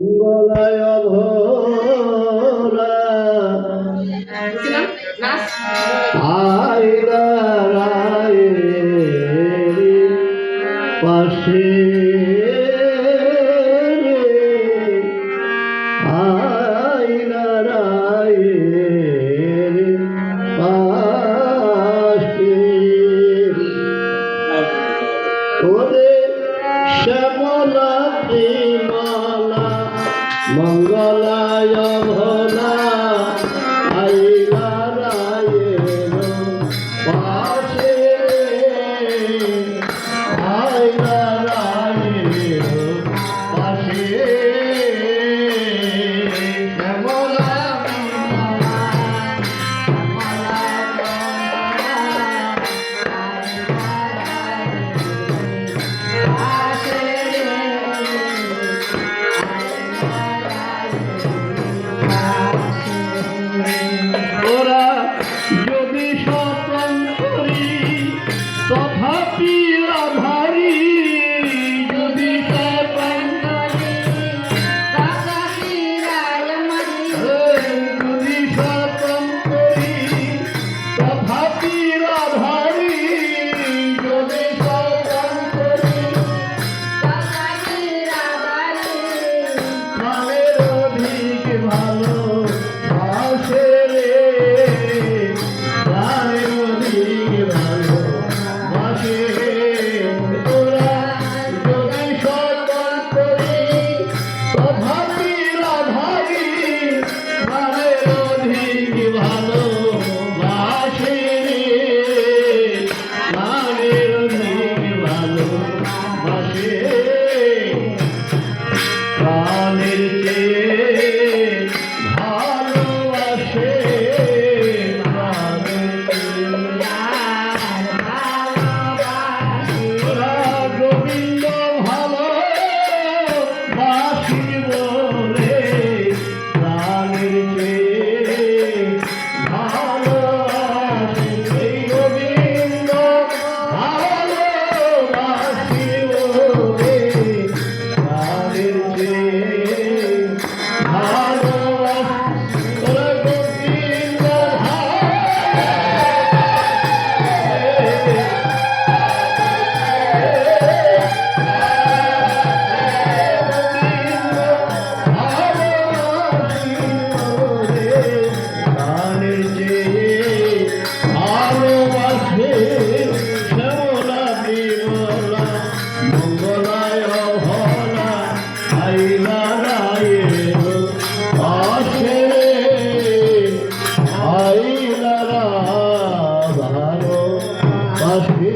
মঙ্গলায় ভোলা আইলা রায়ের পাশে আইলা রায়ের পাশে ওরে শ্যামলা প্রেমালা মঙ্গলায় ভোলা আইলা রায়ের পাশে আইলা রায়ের পাশে শ্যামলা ওরা যদি স্বপন করি তথাপি আধারি যদি স্বপন যদি স্বপন করি তথাপি আধারি যদি স্বপন করি প্রাণের অধিক ভালো বাসে রে প্রাণের অধিক ভালো বাসে তোরা যদি স্বপন করি তথাপি আধারি প্রাণের অধিক ভালো বাসে প্রাণের অধিক ভালো বাসে প্রাণের চেয়ে ভালোবাসে গোবিন্দ ভালো বাসি বলে প্রাণের চেয়ে ভালোবাসে গোবিন্দ ভালো বাসি বলে প্রাণের চেয়ে ভালোবাসে গোবিন্দ প্রাণের চেয়ে ভালোবাসে শ্যামলা বিমলা মঙ্গলায় ভোলা আইলা রায়ের পাশে আইলা ভালো পাশে।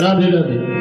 রাধে রাধে।